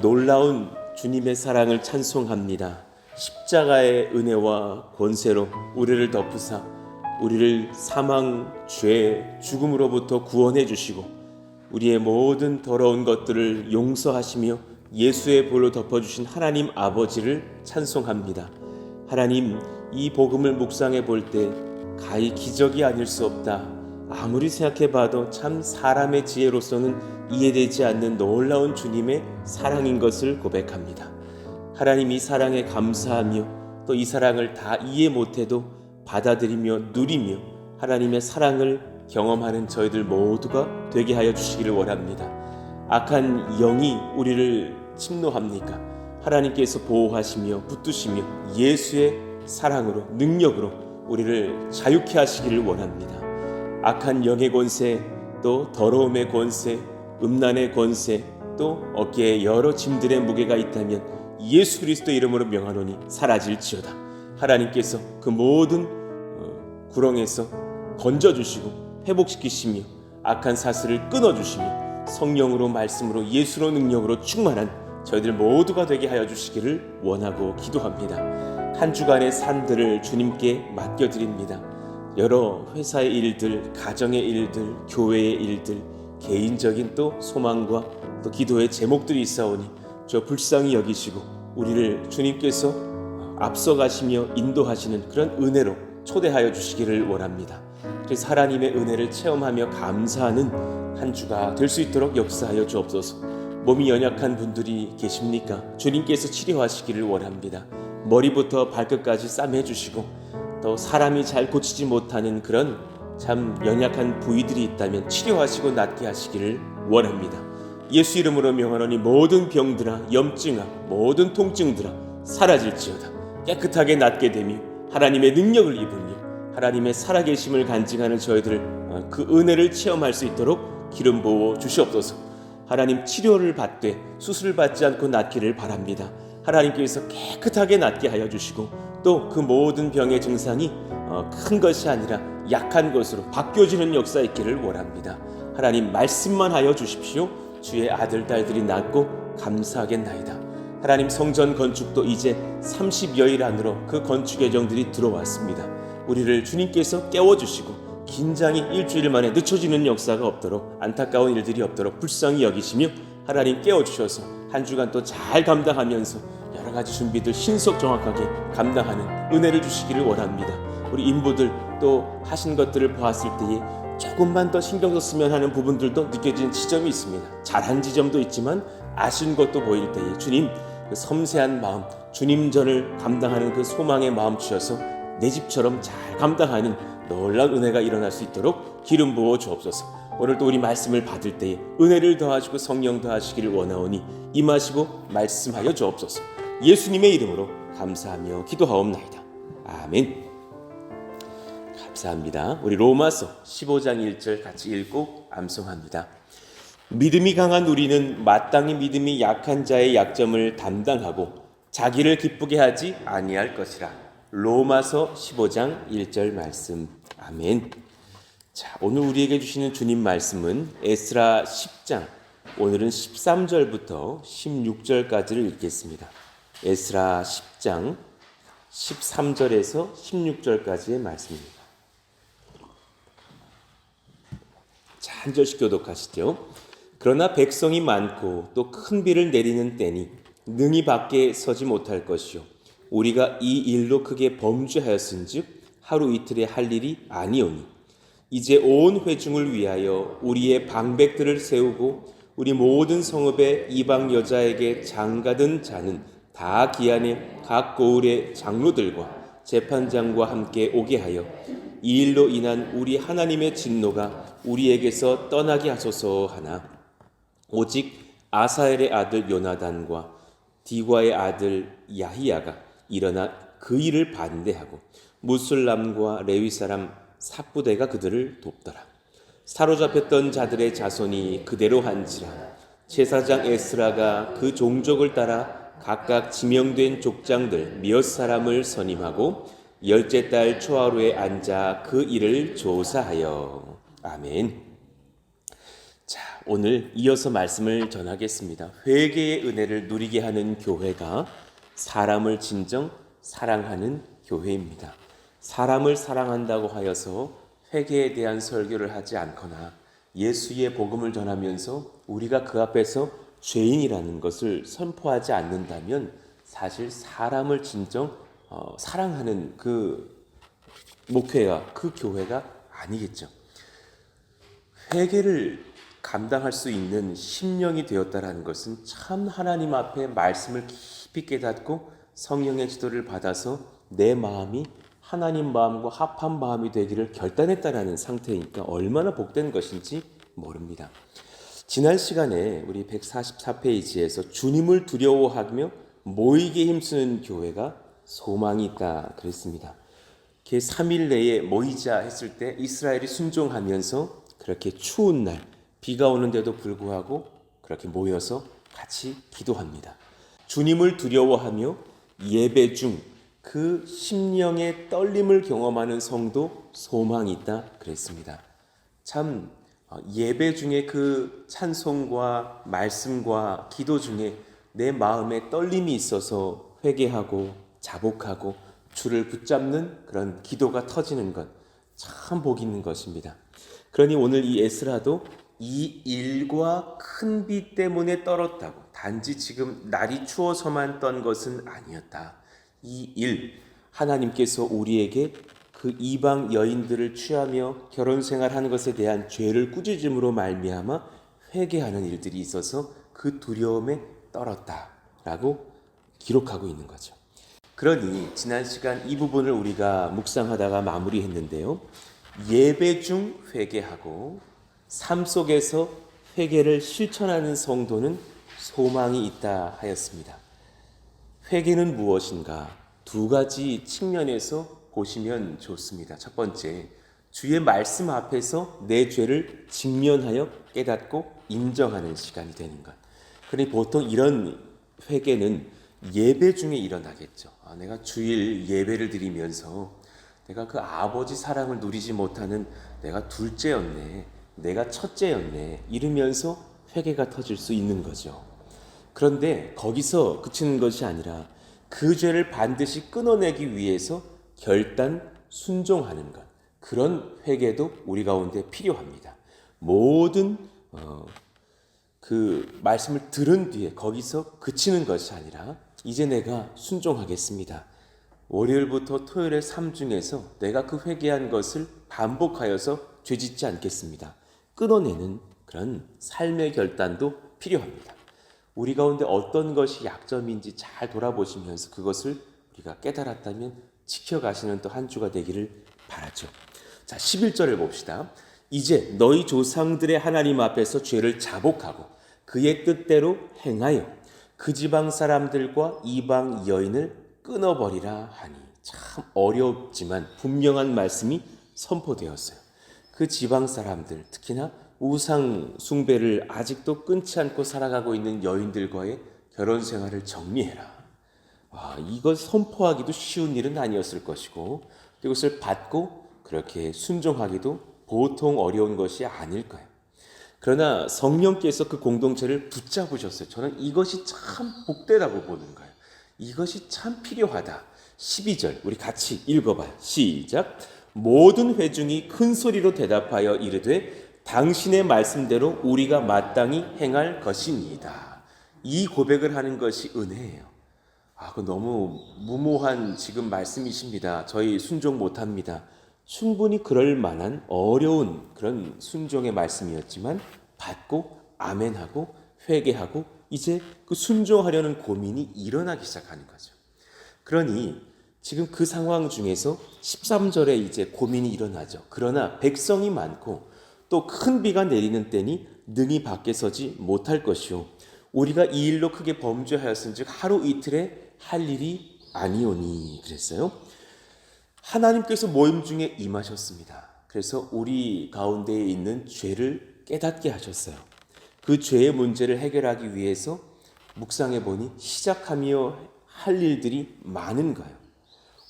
놀라운 주님의 사랑을 찬송합니다. 십자가의 은혜와 권세로 우리를 덮으사 우리를 사망, 죄, 죽음으로부터 구원해 주시고 우리의 모든 더러운 것들을 용서하시며 예수의 볼로 덮어주신 하나님 아버지를 찬송합니다. 하나님, 이 복음을 묵상해 볼 때 가히 기적이 아닐 수 없다. 아무리 생각해봐도 참 사람의 지혜로서는 이해되지 않는 놀라운 주님의 사랑인 것을 고백합니다. 하나님, 이 사랑에 감사하며 또 이 사랑을 다 이해 못해도 받아들이며 누리며 하나님의 사랑을 경험하는 저희들 모두가 되게 하여 주시기를 원합니다. 악한 영이 우리를 침노합니까? 하나님께서 보호하시며 붙드시며 예수의 사랑으로 능력으로 우리를 자유케 하시기를 원합니다. 악한 영의 권세, 또 더러움의 권세, 음란의 권세, 또 어깨에 여러 짐들의 무게가 있다면 예수 그리스도의 이름으로 명하노니 사라질지어다. 하나님께서 그 모든 구렁에서 건져주시고 회복시키시며 악한 사슬을 끊어주시며 성령으로 말씀으로 예수로 능력으로 충만한 저희들 모두가 되게 하여 주시기를 원하고 기도합니다. 한 주간의 삶들을 주님께 맡겨드립니다. 여러 회사의 일들, 가정의 일들, 교회의 일들, 개인적인 또 소망과 또 기도의 제목들이 있사오니 저 불쌍히 여기시고 우리를 주님께서 앞서가시며 인도하시는 그런 은혜로 초대하여 주시기를 원합니다. 그래서 하나님의 은혜를 체험하며 감사하는 한 주가 될 수 있도록 역사하여 주옵소서. 몸이 연약한 분들이 계십니까? 주님께서 치료하시기를 원합니다. 머리부터 발끝까지 싸매주시고 또 사람이 잘 고치지 못하는 그런 참 연약한 부위들이 있다면 치료하시고 낫게 하시기를 원합니다. 예수 이름으로 명하노니 모든 병들아, 염증아, 모든 통증들아 사라질지어다. 깨끗하게 낫게 되며 하나님의 능력을 입으며 하나님의 살아계심을 간증하는 저희들 그 은혜를 체험할 수 있도록 기름 부어 주시옵소서. 하나님, 치료를 받되 수술을 받지 않고 낫기를 바랍니다. 하나님께서 깨끗하게 낫게 하여 주시고 또 그 모든 병의 증상이 큰 것이 아니라 약한 것으로 바뀌어지는 역사 있기를 원합니다. 하나님, 말씀만 하여 주십시오. 주의 아들 딸들이 낫고 감사하겠나이다. 하나님, 성전 건축도 이제 30여일 안으로 그 건축 예정들이 들어왔습니다. 우리를 주님께서 깨워주시고 긴장이 일주일 만에 늦춰지는 역사가 없도록, 안타까운 일들이 없도록 불쌍히 여기시며 하나님 깨워주셔서 한 주간 또 잘 감당하면서 여러 가지 준비들 신속 정확하게 감당하는 은혜를 주시기를 원합니다. 우리 인부들 또 하신 것들을 보았을 때에 조금만 더 신경 썼으면 하는 부분들도 느껴지는 지점이 있습니다. 잘한 지점도 있지만 아쉬운 것도 보일 때에 주님, 그 섬세한 마음, 주님 전을 감당하는 그 소망의 마음 주셔서 내 집처럼 잘 감당하는 놀라운 은혜가 일어날 수 있도록 기름 부어 주옵소서. 오늘도 우리 말씀을 받을 때에 은혜를 더하시고 성령 더하시기를 원하오니 임하시고 말씀하여 주옵소서. 예수님의 이름으로 감사하며 기도하옵나이다. 아멘. 감사합니다. 우리 로마서 15장 1절 같이 읽고 암송합니다. 믿음이 강한 우리는 마땅히 믿음이 약한 자의 약점을 담당하고 자기를 기쁘게 하지 아니할 것이라. 로마서 15장 1절 말씀. 아멘. 자, 오늘 우리에게 주시는 주님 말씀은 에스라 10장, 오늘은 13절부터 16절까지를 읽겠습니다. 에스라 10장 13절에서 16절까지의 말씀입니다. 자, 한 절씩 교독하시죠. 그러나 백성이 많고 또 큰 비를 내리는 때니 능히 밖에 서지 못할 것이요 우리가 이 일로 크게 범죄하였은즉 하루 이틀에 할 일이 아니오니 이제 온 회중을 위하여 우리의 방백들을 세우고 우리 모든 성읍의 이방 여자에게 장가든 자는 다 기한에 각 고을의 장로들과 재판장과 함께 오게 하여 이 일로 인한 우리 하나님의 진노가 우리에게서 떠나게 하소서 하나 오직 아사엘의 아들 요나단과 디과의 아들 야히야가 일어나 그 일을 반대하고 무술람과 레위 사람 삭부대가 그들을 돕더라. 사로잡혔던 자들의 자손이 그대로 한지라. 제사장 에스라가 그 종족을 따라 각각 지명된 족장들 몇 사람을 선임하고 열째 달 초하루에 앉아 그 일을 조사하여. 아멘. 자, 오늘 이어서 말씀을 전하겠습니다. 회개의 은혜를 누리게 하는 교회가 사람을 진정 사랑하는 교회입니다. 사람을 사랑한다고 하여서 회개에 대한 설교를 하지 않거나 예수의 복음을 전하면서 우리가 그 앞에서 죄인이라는 것을 선포하지 않는다면 사실 사람을 진정 사랑하는 그 목회가 그 교회가 아니겠죠. 회개를 감당할 수 있는 심령이 되었다라는 것은 참 하나님 앞에 말씀을 깊이 깨닫고 성령의 지도를 받아서 내 마음이 하나님 마음과 합한 마음이 되기를 결단했다라는 상태이니까 얼마나 복된 것인지 모릅니다. 지난 시간에 우리 144페이지에서 주님을 두려워하며 모이게 힘쓰는 교회가 소망이 있다 그랬습니다. 3일 내에 모이자 했을 때 이스라엘이 순종하면서 그렇게 추운 날 비가 오는데도 불구하고 그렇게 모여서 같이 기도합니다. 주님을 두려워하며 예배 중 그 심령의 떨림을 경험하는 성도 소망이 있다 그랬습니다. 참 예배 중에 그 찬송과 말씀과 기도 중에 내 마음에 떨림이 있어서 회개하고 자복하고 주를 붙잡는 그런 기도가 터지는 것 참 복 있는 것입니다. 그러니 오늘 이 에스라도 이 일과 큰 비 때문에 떨었다고, 단지 지금 날이 추워서만 떤 것은 아니었다. 이 일, 하나님께서 우리에게 그 이방 여인들을 취하며 결혼 생활하는 것에 대한 죄를 꾸짖음으로 말미암아 회개하는 일들이 있어서 그 두려움에 떨었다라고 기록하고 있는 거죠. 그러니 지난 시간 이 부분을 우리가 묵상하다가 마무리했는데요. 예배 중 회개하고 삶 속에서 회개를 실천하는 성도는 소망이 있다 하였습니다. 회개는 무엇인가? 두 가지 측면에서 보시면 좋습니다. 첫 번째, 주의 말씀 앞에서 내 죄를 직면하여 깨닫고 인정하는 시간이 되는 것. 그러니 보통 이런 회개는 예배 중에 일어나겠죠. 내가 주일 예배를 드리면서 내가 그 아버지 사랑을 누리지 못하는 내가 둘째였네, 내가 첫째였네 이러면서 회개가 터질 수 있는 거죠. 그런데 거기서 그치는 것이 아니라 그 죄를 반드시 끊어내기 위해서 결단 순종하는 것, 그런 회개도 우리 가운데 필요합니다. 모든 그 말씀을 들은 뒤에 거기서 그치는 것이 아니라 이제 내가 순종하겠습니다. 월요일부터 토요일의 삶 중에서 내가 그 회개한 것을 반복하여서 죄짓지 않겠습니다. 끊어내는 그런 삶의 결단도 필요합니다. 우리 가운데 어떤 것이 약점인지 잘 돌아보시면서 그것을 우리가 깨달았다면 지켜가시는 또 한 주가 되기를 바라죠. 자, 11절을 봅시다. 이제 너희 조상들의 하나님 앞에서 죄를 자복하고 그의 뜻대로 행하여 그 지방 사람들과 이방 여인을 끊어버리라 하니, 참 어렵지만 분명한 말씀이 선포되었어요. 그 지방 사람들, 특히나 우상 숭배를 아직도 끊지 않고 살아가고 있는 여인들과의 결혼 생활을 정리해라. 이걸 선포하기도 쉬운 일은 아니었을 것이고, 이것을 받고 그렇게 순종하기도 보통 어려운 것이 아닐 거예요. 그러나 성령께서 그 공동체를 붙잡으셨어요. 저는 이것이 참 복되다고 보는 거예요. 이것이 참 필요하다. 12절 우리 같이 읽어봐요. 시작. 모든 회중이 큰 소리로 대답하여 이르되 당신의 말씀대로 우리가 마땅히 행할 것이니이다. 이 고백을 하는 것이 은혜예요. 그 너무 무모한 지금 말씀이십니다. 저희 순종 못합니다. 충분히 그럴 만한 어려운 그런 순종의 말씀이었지만 받고 아멘하고 회개하고 이제 그 순종하려는 고민이 일어나기 시작하는 거죠. 그러니 지금 그 상황 중에서 13절에 이제 고민이 일어나죠. 그러나 백성이 많고 또 큰 비가 내리는 때니 능히 밖에 서지 못할 것이요 우리가 이 일로 크게 범죄하였은즉 하루 이틀에 할 일이 아니오니 그랬어요. 하나님께서 모임 중에 임하셨습니다. 그래서 우리 가운데에 있는 죄를 깨닫게 하셨어요. 그 죄의 문제를 해결하기 위해서 묵상해 보니 시작하며 할 일들이 많은 거예요.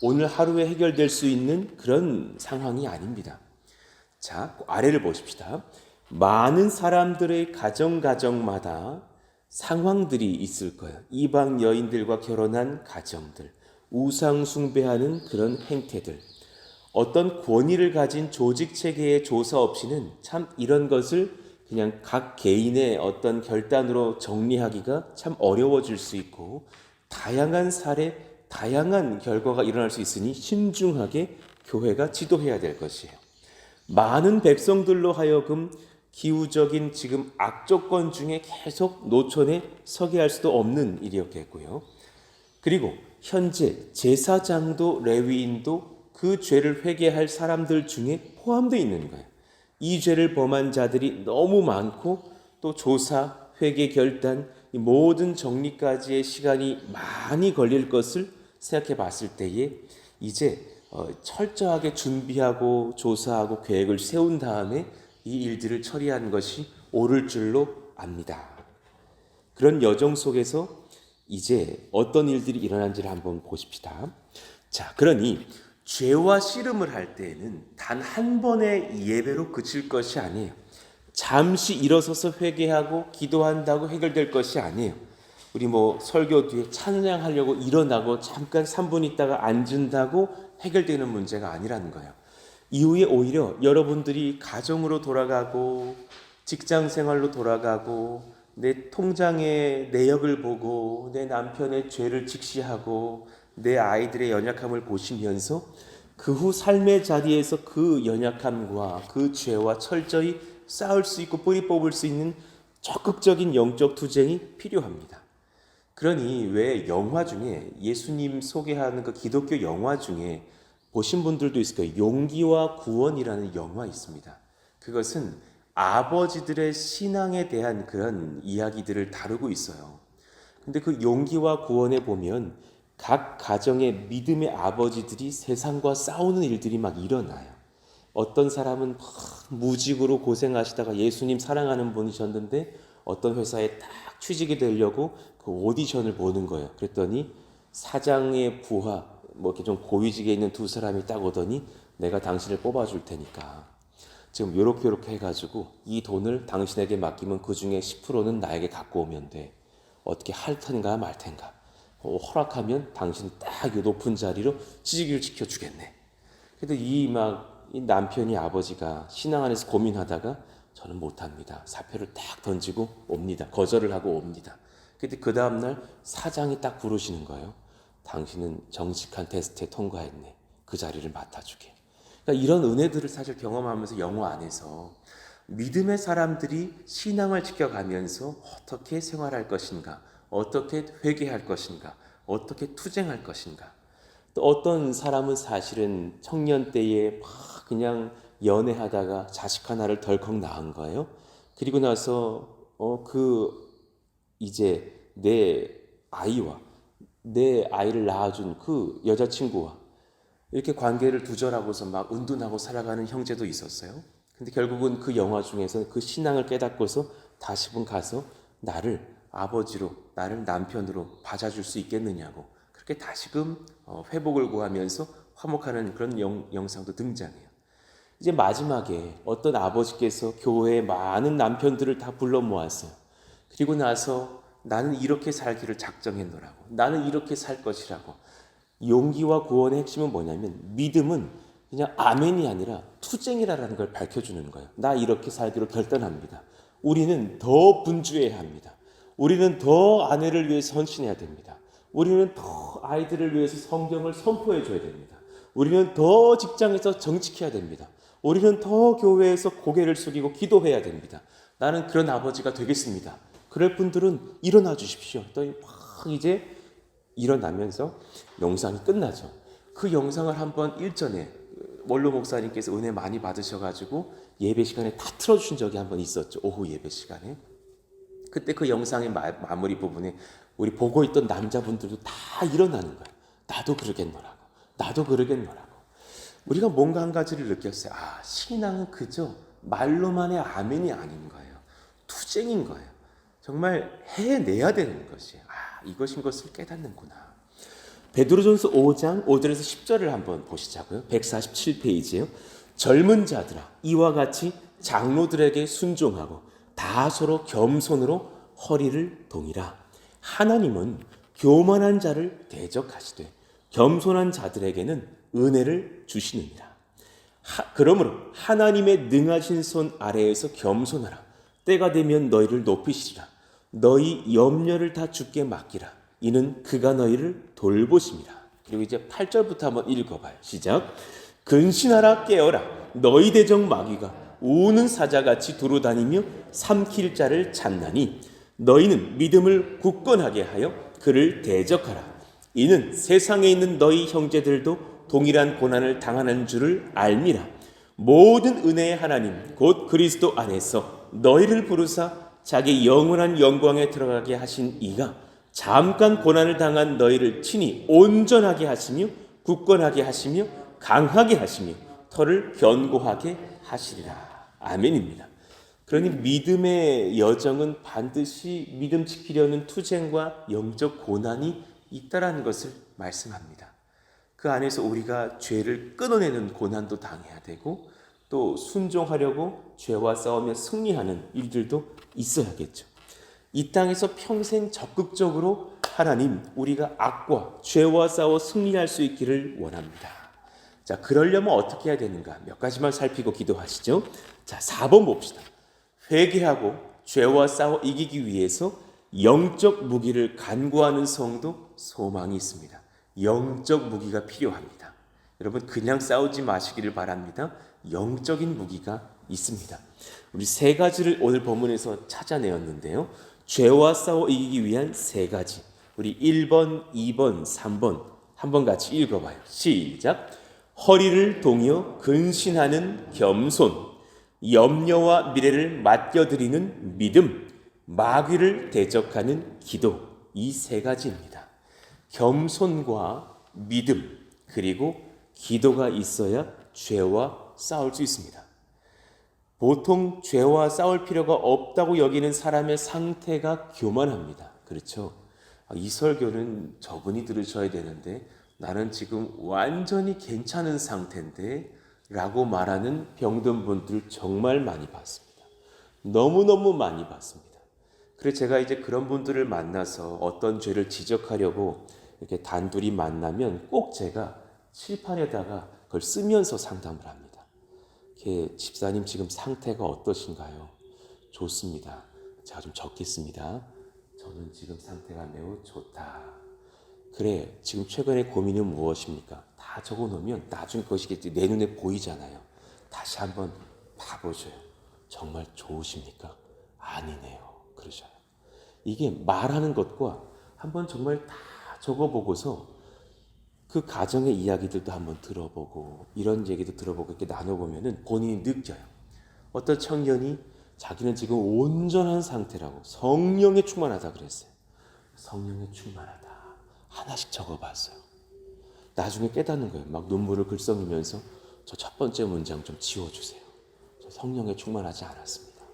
오늘 하루에 해결될 수 있는 그런 상황이 아닙니다. 자, 아래를 보십시다. 많은 사람들의 가정마다 상황들이 있을 거예요. 이방 여인들과 결혼한 가정들, 우상 숭배하는 그런 행태들, 어떤 권위를 가진 조직 체계의 조사 없이는 참 이런 것을 그냥 각 개인의 어떤 결단으로 정리하기가 참 어려워질 수 있고, 다양한 사례, 다양한 결과가 일어날 수 있으니 신중하게 교회가 지도해야 될 것이에요. 많은 백성들로 하여금 기후적인 지금 악조건 중에 계속 노천에 서게 할 수도 없는 일이었겠고요. 그리고 현재 제사장도 레위인도 그 죄를 회개할 사람들 중에 포함되어 있는 거예요. 이 죄를 범한 자들이 너무 많고 또 조사, 회개 결단, 이 모든 정리까지의 시간이 많이 걸릴 것을 생각해 봤을 때에 이제 철저하게 준비하고 조사하고 계획을 세운 다음에 이 일들을 처리하는 것이 옳을 줄로 압니다. 그런 여정 속에서 이제 어떤 일들이 일어난지를 한번 보십시다. 자, 그러니 죄와 씨름을 할 때에는 단 한 번의 예배로 그칠 것이 아니에요. 잠시 일어서서 회개하고 기도한다고 해결될 것이 아니에요. 우리 설교 뒤에 찬양하려고 일어나고 잠깐 3분 있다가 앉은다고 해결되는 문제가 아니라는 거예요. 이후에 오히려 여러분들이 가정으로 돌아가고 직장 생활로 돌아가고 내 통장의 내역을 보고 내 남편의 죄를 직시하고 내 아이들의 연약함을 보시면서 그 후 삶의 자리에서 그 연약함과 그 죄와 철저히 싸울 수 있고 뿌리 뽑을 수 있는 적극적인 영적 투쟁이 필요합니다. 그러니 왜 영화 중에 예수님 소개하는 그 기독교 영화 중에 보신 분들도 있을 거예요. 용기와 구원이라는 영화 있습니다. 그것은 아버지들의 신앙에 대한 그런 이야기들을 다루고 있어요. 근데 그 용기와 구원에 보면 각 가정의 믿음의 아버지들이 세상과 싸우는 일들이 막 일어나요. 어떤 사람은 무직으로 고생하시다가 예수님 사랑하는 분이셨는데 어떤 회사에 딱 취직이 되려고 그 오디션을 보는 거예요. 그랬더니 사장의 부하, 이렇게 좀 고위직에 있는 두 사람이 딱 오더니 내가 당신을 뽑아줄 테니까 지금 요렇게 해가지고 이 돈을 당신에게 맡기면 그 중에 10%는 나에게 갖고 오면 돼. 어떻게 할 텐가 말 텐가. 허락하면 당신 딱 이 높은 자리로 취직을 시켜주겠네. 근데 이 남편이 아버지가 신앙 안에서 고민하다가 저는 못합니다. 사표를 딱 던지고 옵니다. 거절을 하고 옵니다. 근데 그 다음날 사장이 딱 부르시는 거예요. 당신은 정직한 테스트에 통과했네. 그 자리를 맡아주게. 그러니까 이런 은혜들을 사실 경험하면서 영화 안에서 믿음의 사람들이 신앙을 지켜가면서 어떻게 생활할 것인가, 어떻게 회개할 것인가, 어떻게 투쟁할 것인가. 또 어떤 사람은 사실은 청년 때에 막 그냥 연애하다가 자식 하나를 덜컥 낳은 거예요. 그리고 나서 이제 내 아이와 내 아이를 낳아준 그 여자친구와 이렇게 관계를 두절하고서 막 은둔하고 살아가는 형제도 있었어요. 근데 결국은 그 영화 중에서 그 신앙을 깨닫고서 다시금 가서 나를 아버지로, 나를 남편으로 받아줄 수 있겠느냐고 그렇게 다시금 회복을 구하면서 화목하는 그런 영상도 등장해요. 이제 마지막에 어떤 아버지께서 교회에 많은 남편들을 다 불러 모았어요. 그리고 나서 나는 이렇게 살기를 작정했노라고. 나는 이렇게 살 것이라고. 용기와 구원의 핵심은 뭐냐면 믿음은 그냥 아멘이 아니라 투쟁이라는 걸 밝혀주는 거예요. 나 이렇게 살기로 결단합니다. 우리는 더 분주해야 합니다. 우리는 더 아내를 위해서 헌신해야 됩니다. 우리는 더 아이들을 위해서 성경을 선포해 줘야 됩니다. 우리는 더 직장에서 정직해야 됩니다. 우리는 더 교회에서 고개를 숙이고 기도해야 됩니다. 나는 그런 아버지가 되겠습니다. 그럴 분들은 일어나 주십시오. 또 막 이제 일어나면서 영상이 끝나죠. 그 영상을 한번 일전에 원로 목사님께서 은혜 많이 받으셔가지고 예배 시간에 다 틀어주신 적이 한번 있었죠. 오후 예배 시간에. 그때 그 영상의 마무리 부분에 우리 보고 있던 남자분들도 다 일어나는 거예요. 나도 그러겠노라고. 나도 그러겠노라고. 우리가 뭔가 한 가지를 느꼈어요. 신앙은 그저 말로만의 아멘이 아닌 거예요. 투쟁인 거예요. 정말 해내야 되는 것이에요. 이것인 것을 깨닫는구나. 베드로전서 5장 5절에서 10절을 한번 보시자고요. 147페이지예요. 젊은 자들아 이와 같이 장로들에게 순종하고 다 서로 겸손으로 허리를 동이라. 하나님은 교만한 자를 대적하시되 겸손한 자들에게는 은혜를 주시느니라. 그러므로 하나님의 능하신 손 아래에서 겸손하라. 때가 되면 너희를 높이시리라. 너희 염려를 다 주께 맡기라. 이는 그가 너희를 돌보심이라. 그리고 이제 8절부터 한번 읽어봐요. 시작. 근신하라 깨어라. 너희 대적 마귀가 우는 사자같이 두루다니며 삼킬 자를 찾나니 너희는 믿음을 굳건하게 하여 그를 대적하라. 이는 세상에 있는 너희 형제들도 동일한 고난을 당하는 줄을 알미라. 모든 은혜의 하나님 곧 그리스도 안에서 너희를 부르사 자기 영원한 영광에 들어가게 하신 이가 잠깐 고난을 당한 너희를 친히 온전하게 하시며 굳건하게 하시며 강하게 하시며 터를 견고하게 하시리라. 아멘입니다. 그러니 믿음의 여정은 반드시 믿음 지키려는 투쟁과 영적 고난이 있다라는 것을 말씀합니다. 그 안에서 우리가 죄를 끊어내는 고난도 당해야 되고 또 순종하려고 죄와 싸우며 승리하는 일들도 있어야겠죠. 이 땅에서 평생 적극적으로 하나님 우리가 악과 죄와 싸워 승리할 수 있기를 원합니다. 자, 그러려면 어떻게 해야 되는가? 몇 가지만 살피고 기도하시죠. 자, 4번 봅시다. 회개하고 죄와 싸워 이기기 위해서 영적 무기를 간구하는 성도 소망이 있습니다. 영적 무기가 필요합니다. 여러분 그냥 싸우지 마시기를 바랍니다. 영적인 무기가 있습니다. 우리 세 가지를 오늘 본문에서 찾아내었는데요. 죄와 싸워 이기기 위한 세 가지. 우리 1번, 2번, 3번 한번 같이 읽어봐요. 시작. 허리를 동여 근신하는 겸손, 염려와 미래를 맡겨드리는 믿음, 마귀를 대적하는 기도. 이 세 가지입니다. 겸손과 믿음 그리고 기도가 있어야 죄와 싸울 수 있습니다. 보통 죄와 싸울 필요가 없다고 여기는 사람의 상태가 교만합니다. 그렇죠? 이 설교는 저분이 들으셔야 되는데 나는 지금 완전히 괜찮은 상태인데 라고 말하는 병든 분들 정말 많이 봤습니다. 너무너무 많이 봤습니다. 그래서 제가 이제 그런 분들을 만나서 어떤 죄를 지적하려고 이렇게 단둘이 만나면 꼭 제가 칠판에다가 그걸 쓰면서 상담을 합니다. 이렇게 집사님 지금 상태가 어떠신가요? 좋습니다. 제가 좀 적겠습니다. 저는 지금 상태가 매우 좋다. 그래, 지금 최근에 고민은 무엇입니까? 다 적어놓으면 나중에 그것이 내 눈에 보이잖아요. 다시 한번 봐보셔요. 정말 좋으십니까? 아니네요. 그러셔요. 이게 말하는 것과 한번 정말 다 적어보고서 그 가정의 이야기들도 한번 들어보고 이런 얘기도 들어보고 이렇게 나눠보면은 본인이 느껴요. 어떤 청년이 자기는 지금 온전한 상태라고 성령에 충만하다 그랬어요. 성령에 충만하다. 하나씩 적어봤어요. 나중에 깨닫는 거예요. 막 눈물을 글썽이면서 저 첫 번째 문장 좀 지워주세요. 저 성령에 충만하지 않았습니다.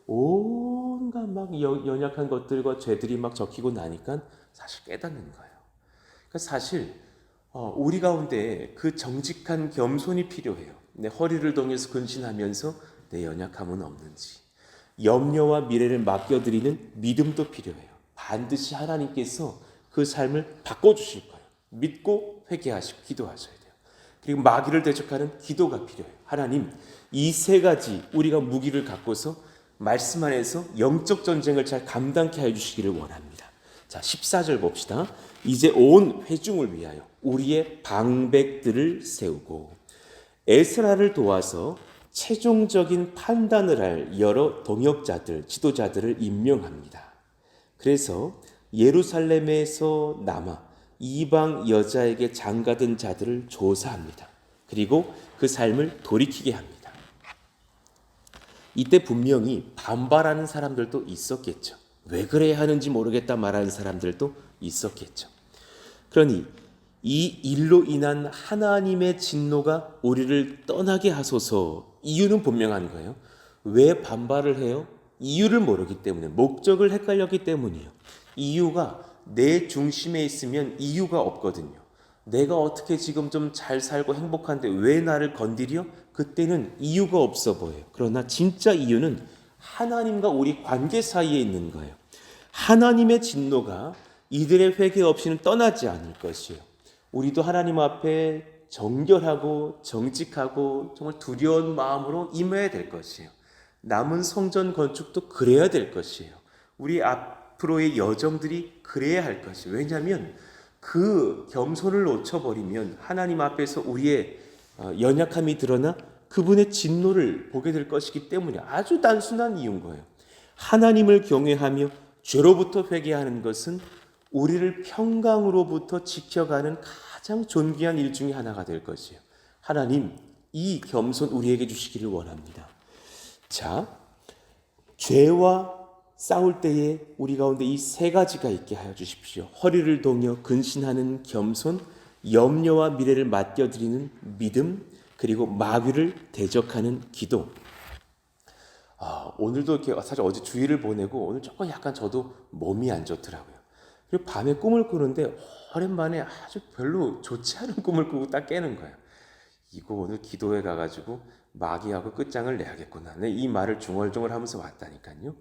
온갖 막 연약한 것들과 죄들이 막 적히고 나니까 사실 깨닫는 거예요. 그러니까 사실 우리 가운데 그 정직한 겸손이 필요해요. 내 허리를 동여서 근신하면서 내 연약함은 없는지, 염려와 미래를 맡겨드리는 믿음도 필요해요. 반드시 하나님께서 그 삶을 바꿔주실 거예요. 믿고 회개하시고 기도하셔야 돼요. 그리고 마귀를 대적하는 기도가 필요해요. 하나님, 이 세 가지 우리가 무기를 갖고서 말씀 안에서 영적 전쟁을 잘 감당케 해주시기를 원합니다. 자, 14절 봅시다. 이제 온 회중을 위하여 우리의 방백들을 세우고 에스라를 도와서 최종적인 판단을 할 여러 동역자들, 지도자들을 임명합니다. 그래서 예루살렘에서 남아 이방 여자에게 장가든 자들을 조사합니다. 그리고 그 삶을 돌이키게 합니다. 이때 분명히 반발하는 사람들도 있었겠죠. 왜 그래야 하는지 모르겠다 말하는 사람들도 있었겠죠. 그러니 이 일로 인한 하나님의 진노가 우리를 떠나게 하소서. 이유는 분명한 거예요. 왜 반발을 해요? 이유를 모르기 때문에, 목적을 헷갈렸기 때문이에요. 이유가 내 중심에 있으면 이유가 없거든요. 내가 어떻게 지금 좀 잘 살고 행복한데 왜 나를 건드려? 그때는 이유가 없어 보여요. 그러나 진짜 이유는 하나님과 우리 관계 사이에 있는 거예요. 하나님의 진노가 이들의 회개 없이는 떠나지 않을 것이에요. 우리도 하나님 앞에 정결하고 정직하고 정말 두려운 마음으로 임해야 될 것이에요. 남은 성전 건축도 그래야 될 것이에요. 우리 앞으로의 여정들이 그래야 할 것이에요. 왜냐하면 그 겸손을 놓쳐버리면 하나님 앞에서 우리의 연약함이 드러나 그분의 진노를 보게 될 것이기 때문에 아주 단순한 이유인 거예요. 하나님을 경외하며 죄로부터 회개하는 것은 우리를 평강으로부터 지켜가는 가장 존귀한 일 중에 하나가 될 것이에요. 하나님, 이 겸손 우리에게 주시기를 원합니다. 자, 죄와 싸울 때에 우리 가운데 이 세 가지가 있게 하여 주십시오. 허리를 동여 근신하는 겸손, 염려와 미래를 맡겨드리는 믿음, 그리고 마귀를 대적하는 기도. 오늘도 이렇게 사실 어제 주일을 보내고 오늘 조금 약간 저도 몸이 안 좋더라고요. 그리고 밤에 꿈을 꾸는데 오랜만에 아주 별로 좋지 않은 꿈을 꾸고 딱 깨는 거예요. 이거 오늘 기도회 가가지고 마귀하고 끝장을 내야겠구나. 이 말을 중얼중얼 하면서 왔다니까요.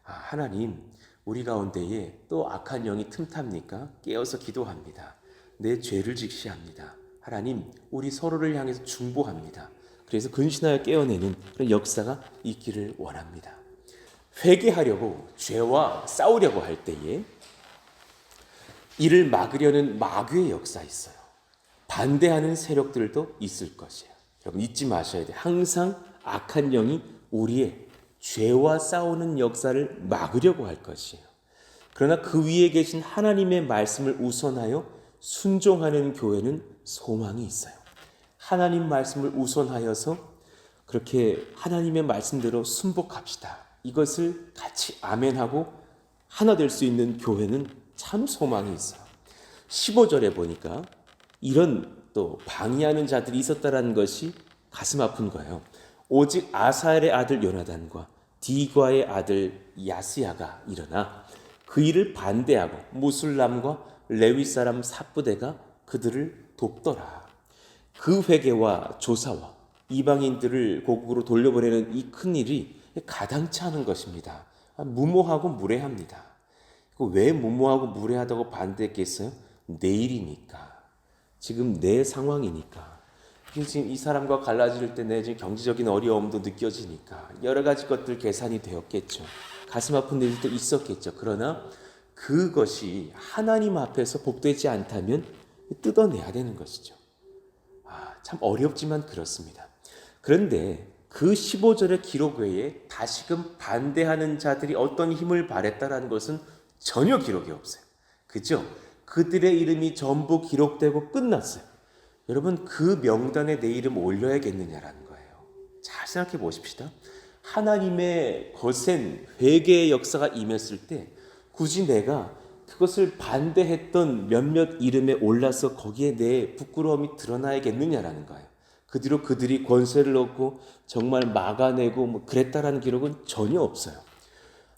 하나님, 우리 가운데에 또 악한 영이 틈탑니까? 깨어서 기도합니다. 내 죄를 직시합니다. 하나님, 우리 서로를 향해서 중보합니다. 그래서 근신하여 깨어내는 그런 역사가 있기를 원합니다. 회개하려고 죄와 싸우려고 할 때에 이를 막으려는 마귀의 역사 있어요. 반대하는 세력들도 있을 것이에요. 여러분 잊지 마셔야 돼요. 항상 악한 영이 우리의 죄와 싸우는 역사를 막으려고 할 것이에요. 그러나 그 위에 계신 하나님의 말씀을 우선하여 순종하는 교회는 소망이 있어요. 하나님 말씀을 우선하여서 그렇게 하나님의 말씀대로 순복합시다. 이것을 같이 아멘하고 하나 될 수 있는 교회는 참 소망이 있어요. 15절에 보니까 이런 또 방해하는 자들이 있었다라는 것이 가슴 아픈 거예요. 오직 아사엘의 아들 요나단과 디과의 아들 야스야가 일어나 그 일을 반대하고 무술람과 레위 사람 삽부대가 그들을 돕더라. 그 회개와 조사와 이방인들을 고국으로 돌려보내는 이 큰 일이 가당치 않은 것입니다. 무모하고 무례합니다. 왜 무모하고 무례하다고 반대했겠어요? 내일이니까. 지금 내 상황이니까. 지금 이 사람과 갈라질 때 내 지금 경제적인 어려움도 느껴지니까 여러 가지 것들 계산이 되었겠죠. 가슴 아픈 일도 있었겠죠. 그러나 그것이 하나님 앞에서 복되지 않다면 뜯어내야 되는 것이죠. 참 어렵지만 그렇습니다. 그런데 그 15절의 기록 외에 다시금 반대하는 자들이 어떤 힘을 발했다라는 것은 전혀 기록이 없어요. 그죠? 그들의 이름이 전부 기록되고 끝났어요. 여러분 그 명단에 내 이름 올려야겠느냐라는 거예요. 잘 생각해 보십시다. 하나님의 거센 회개의 역사가 임했을 때 굳이 내가 그것을 반대했던 몇몇 이름에 올라서 거기에 내 부끄러움이 드러나야겠느냐라는 거예요. 그 뒤로 그들이 권세를 얻고 정말 막아내고 그랬다라는 기록은 전혀 없어요.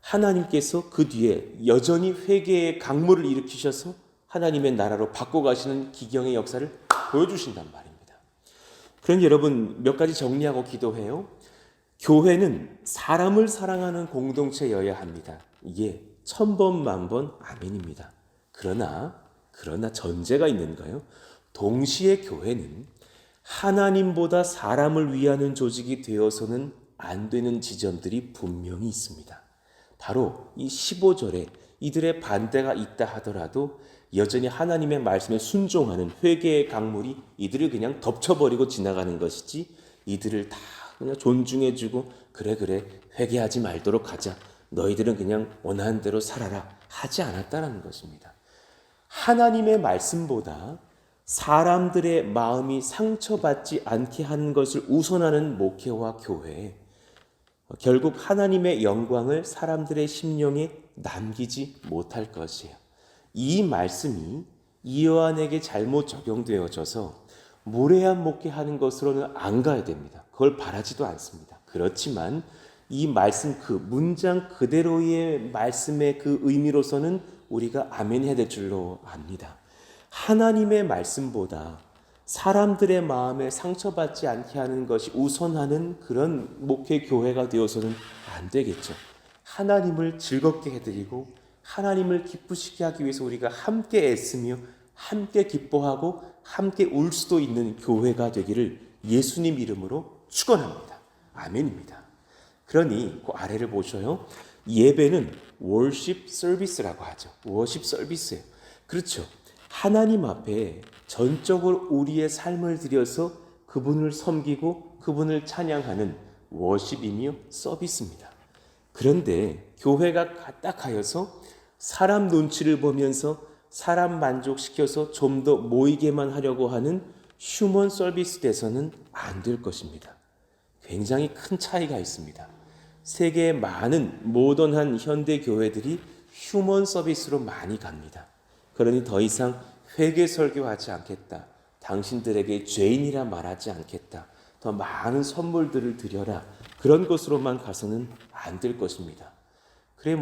하나님께서 그 뒤에 여전히 회개의 강물을 일으키셔서 하나님의 나라로 바꿔가시는 기경의 역사를 보여주신단 말입니다. 그럼 여러분 몇 가지 정리하고 기도해요. 교회는 사람을 사랑하는 공동체여야 합니다. 이게 천번만번 아멘입니다. 그러나 전제가 있는 거예요. 동시에 교회는 하나님보다 사람을 위하는 조직이 되어서는 안 되는 지점들이 분명히 있습니다. 바로 이 15절에 이들의 반대가 있다 하더라도 여전히 하나님의 말씀에 순종하는 회개의 강물이 이들을 그냥 덮쳐버리고 지나가는 것이지 이들을 다 그냥 존중해주고 그래 회개하지 말도록 하자. 너희들은 그냥 원하는 대로 살아라 하지 않았다는 것입니다. 하나님의 말씀보다 사람들의 마음이 상처받지 않게 하는 것을 우선하는 목회와 교회, 결국 하나님의 영광을 사람들의 심령에 남기지 못할 것이에요. 이 말씀이 이요한에게 잘못 적용되어져서 무례한 목회하는 것으로는 안 가야 됩니다. 그걸 바라지도 않습니다. 그렇지만 이 말씀 그 문장 그대로의 말씀의 그 의미로서는 우리가 아멘 해야 될 줄로 압니다. 하나님의 말씀보다 사람들의 마음에 상처받지 않게 하는 것이 우선하는 그런 목회 교회가 되어서는 안 되겠죠. 하나님을 즐겁게 해드리고 하나님을 기쁘시게 하기 위해서 우리가 함께 애쓰며 함께 기뻐하고 함께 울 수도 있는 교회가 되기를 예수님 이름으로 축원합니다. 아멘입니다. 그러니 그 아래를 보셔요. 예배는 worship service라고 하죠. worship service예요. 그렇죠. 하나님 앞에 전적으로 우리의 삶을 들여서 그분을 섬기고 그분을 찬양하는 워십이며 서비스입니다. 그런데 교회가 딱 하여서 사람 눈치를 보면서 사람 만족시켜서 좀 더 모이게만 하려고 하는 휴먼 서비스 돼서는 안 될 것입니다. 굉장히 큰 차이가 있습니다. 세계의 많은 모던한 현대 교회들이 휴먼 서비스로 많이 갑니다. 그러니 더 이상 회개 설교하지 않겠다. 당신들에게 죄인이라 말하지 않겠다. 더 많은 선물들을 드려라. 그런 것으로만 가서는 안 될 것입니다. 그래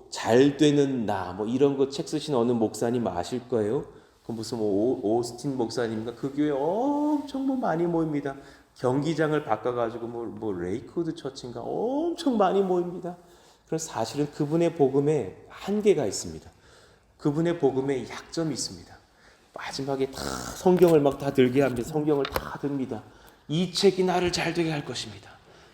잘 되는 나 이런 거 책 쓰신 어느 목사님 아실 거예요. 그 무슨 오스틴 목사님인가 그 교회 엄청 많이 모입니다. 경기장을 바꿔가지고 레이크우드 처치인가 엄청 많이 모입니다. 그래서 사실은 그분의 복음에 한계가 있습니다. 그분의 복음에 약점이 있습니다. 마지막에 다 성경을 다 들게 합니다. 성경을 다 듭니다. 이 책이 나를 잘되게 할 것입니다.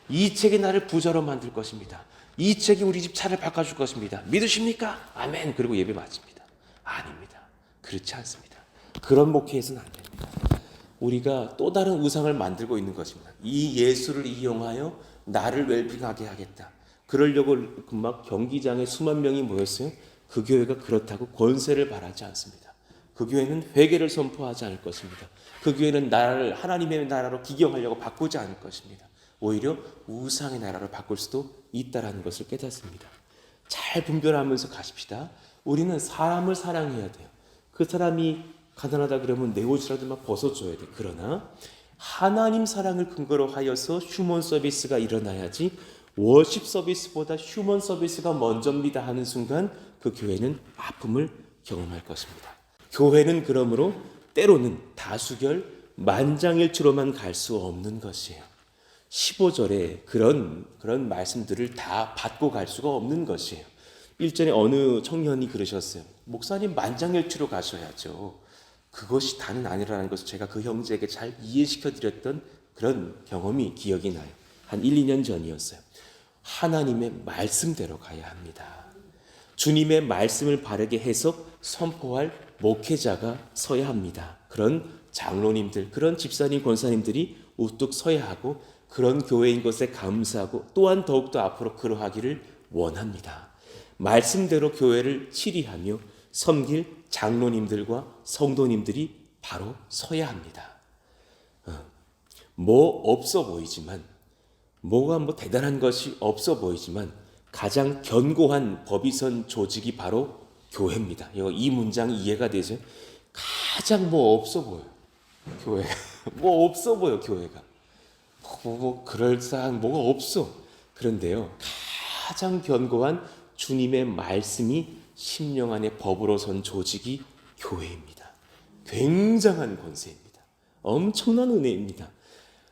이 책이 나를 부자로 만들 것입니다. 이 책이 우리 집 차를 바꿔줄 것입니다. 믿으십니까? 아멘. 그리고 예배 마칩니다. 아닙니다. 그렇지 않습니다. 그런 목회에서는 안 됩니다. 우리가 또 다른 우상을 만들고 있는 것입니다. 이 예수를 이용하여 나를 웰빙하게 하겠다. 그러려고 경기장에 수만 명이 모였어요. 그 교회가 그렇다고 권세를 바라지 않습니다. 그 교회는 회개를 선포하지 않을 것입니다. 그 교회는 나라를 하나님의 나라로 기경하려고 바꾸지 않을 것입니다. 오히려 우상의 나라로 바꿀 수도 있다라는 것을 깨닫습니다. 잘 분별하면서 가십시다. 우리는 사람을 사랑해야 돼요. 그 사람이 가난하다 그러면 내 옷이라도 벗어줘야 돼. 그러나 하나님 사랑을 근거로 하여서 휴먼 서비스가 일어나야지 워십 서비스보다 휴먼 서비스가 먼저입니다 하는 순간 그 교회는 아픔을 경험할 것입니다. 교회는 그러므로 때로는 다수결 만장일치로만 갈 수 없는 것이에요. 15절에 그런 말씀들을 다 받고 갈 수가 없는 것이에요. 일전에 어느 청년이 그러셨어요. 목사님 만장일치로 가셔야죠. 그것이 다는 아니라는 것을 제가 그 형제에게 잘 이해시켜 드렸던 그런 경험이 기억이 나요. 한 1, 2년 전이었어요. 하나님의 말씀대로 가야 합니다. 주님의 말씀을 바르게 해석, 선포할 목회자가 서야 합니다. 그런 장로님들, 그런 집사님, 권사님들이 우뚝 서야 하고 그런 교회인 것에 감사하고 또한 더욱더 앞으로 그러하기를 원합니다. 말씀대로 교회를 치리하며 섬길 장로님들과 성도님들이 바로 서야 합니다. 없어 보이지만 뭐가 대단한 것이 없어 보이지만 가장 견고한 법이선 조직이 바로 교회입니다. 이 문장이 이해가 되죠? 가장 없어 보여요. 교회가. 없어 보여, 교회가. 그럴싸한 뭐가 없어. 그런데요, 가장 견고한 주님의 말씀이 심령 안에 법으로 선 조직이 교회입니다. 굉장한 권세입니다. 엄청난 은혜입니다.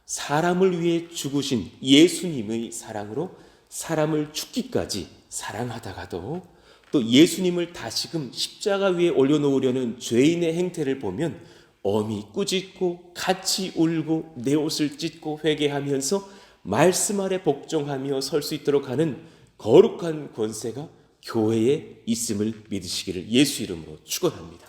사람을 위해 죽으신 예수님의 사랑으로 사람을 죽기까지 사랑하다가도 또 예수님을 다시금 십자가 위에 올려놓으려는 죄인의 행태를 보면 엄히 꾸짖고 같이 울고 내 옷을 찢고 회개하면서 말씀 아래 복종하며 설 수 있도록 하는 거룩한 권세가 교회에 있음을 믿으시기를 예수 이름으로 축원합니다.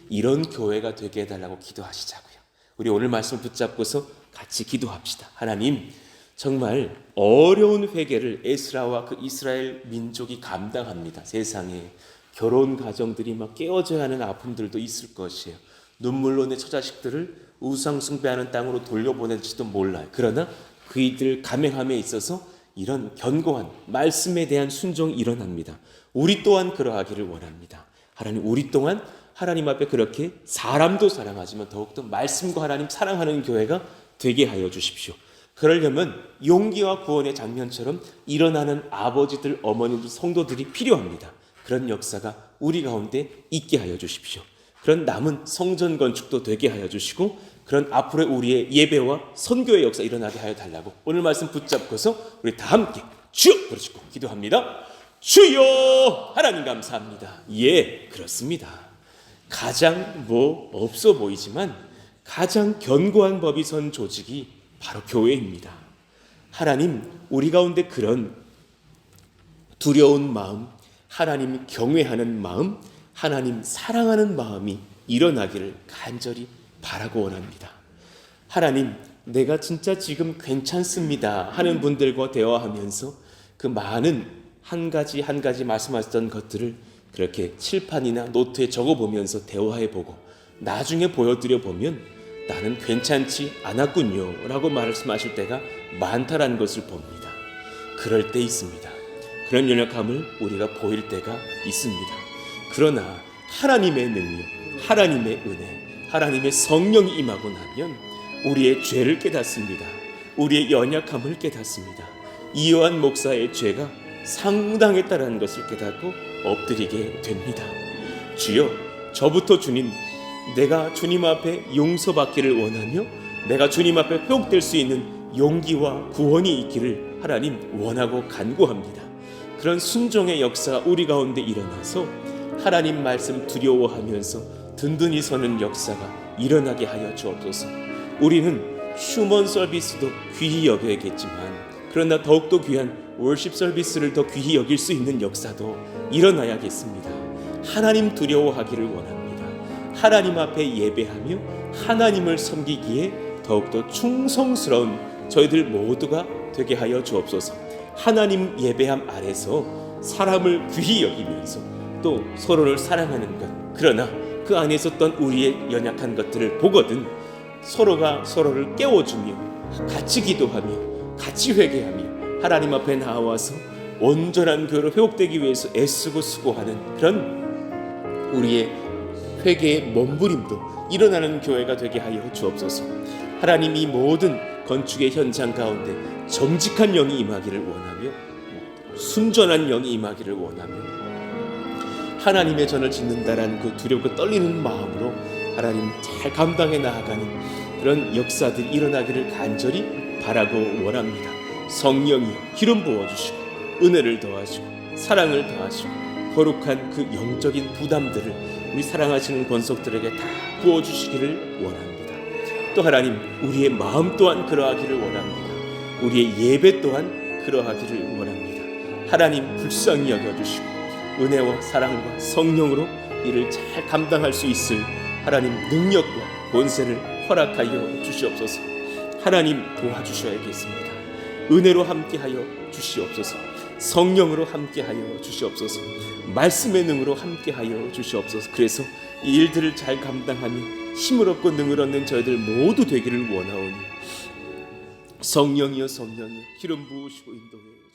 이런 교회가 되게 해달라고 기도하시자고요. 우리 오늘 말씀 붙잡고서 같이 기도합시다. 하나님, 정말 어려운 회개를 에스라와 그 이스라엘 민족이 감당합니다. 세상에 결혼 가정들이 깨어져야 하는 아픔들도 있을 것이에요. 눈물로 내 처자식들을 우상 숭배하는 땅으로 돌려보낼지도 몰라요. 그러나 그이들 감행함에 있어서 이런 견고한 말씀에 대한 순종이 일어납니다. 우리 또한 그러하기를 원합니다. 하나님, 우리 또한 하나님 앞에 그렇게 사람도 사랑하지만 더욱더 말씀과 하나님 사랑하는 교회가 되게 하여 주십시오. 그러려면 용기와 구원의 장면처럼 일어나는 아버지들, 어머니들, 성도들이 필요합니다. 그런 역사가 우리 가운데 있게 하여 주십시오. 그런 남은 성전 건축도 되게 하여 주시고 그런 앞으로의 우리의 예배와 선교의 역사 일어나게 하여 달라고 오늘 말씀 붙잡고서 우리 다 함께 주여 부르시고 기도합니다. 주여! 하나님 감사합니다. 예, 그렇습니다. 가장 없어 보이지만 가장 견고한 법이 선 조직이 바로 교회입니다. 하나님, 우리 가운데 그런 두려운 마음, 하나님 경외하는 마음, 하나님 사랑하는 마음이 일어나기를 간절히 바라고 원합니다. 하나님, 내가 진짜 지금 괜찮습니다 하는 분들과 대화하면서 그 많은 한 가지 말씀하셨던 것들을 그렇게 칠판이나 노트에 적어보면서 대화해보고 나중에 보여드려 보면 나는 괜찮지 않았군요 라고 말씀하실 때가 많다라는 것을 봅니다. 그럴 때 있습니다. 그런 연약함을 우리가 보일 때가 있습니다. 그러나 하나님의 능력, 하나님의 은혜, 하나님의 성령이 임하고 나면 우리의 죄를 깨닫습니다. 우리의 연약함을 깨닫습니다. 이요한 목사의 죄가 상당했다는 것을 깨닫고 엎드리게 됩니다. 주여, 저부터 주님, 내가 주님 앞에 용서받기를 원하며 내가 주님 앞에 회복될 수 있는 용기와 구원이 있기를 하나님 원하고 간구합니다. 그런 순종의 역사가 우리 가운데 일어나서 하나님 말씀 두려워하면서 든든히 서는 역사가 일어나게 하여 주옵소서. 우리는 휴먼 서비스도 귀히 여겨야겠지만 그러나 더욱더 귀한 월십 서비스를 더 귀히 여길 수 있는 역사도 일어나야겠습니다. 하나님 두려워하기를 원합니다. 하나님 앞에 예배하며 하나님을 섬기기에 더욱더 충성스러운 저희들 모두가 되게 하여 주옵소서. 하나님 예배함 아래서 사람을 귀히 여기면서 또 서로를 사랑하는 것, 그러나 그 안에 있었던 우리의 연약한 것들을 보거든 서로가 서로를 깨워주며 같이 기도하며 같이 회개하며 하나님 앞에 나와서 온전한 교회로 회복되기 위해서 애쓰고 수고하는 그런 우리의 회개의 몸부림도 일어나는 교회가 되게 하여 주옵소서. 하나님이 모든 건축의 현장 가운데 정직한 영이 임하기를 원하며 순전한 영이 임하기를 원하며 하나님의 전을 짓는다라는 그 두렵고 떨리는 마음으로 하나님 잘 감당해 나아가는 그런 역사들이 일어나기를 간절히 바라고 원합니다. 성령이 기름 부어주시고 은혜를 더하시고 사랑을 더하시고 거룩한 그 영적인 부담들을 우리 사랑하시는 권속들에게 다 부어주시기를 원합니다. 또 하나님, 우리의 마음 또한 그러하기를 원합니다. 우리의 예배 또한 그러하기를 원합니다. 하나님 불쌍히 여겨주시고 은혜와 사랑과 성령으로 이를 잘 감당할 수 있을 하나님 능력과 권세를 허락하여 주시옵소서. 하나님 도와주셔야겠습니다. 은혜로 함께하여 주시옵소서. 성령으로 함께하여 주시옵소서. 말씀의 능으로 함께하여 주시옵소서. 그래서 이 일들을 잘 감당하며 힘을 얻고 능을 얻는 저희들 모두 되기를 원하오니 성령이여 성령이여 기름 부으시고 인도해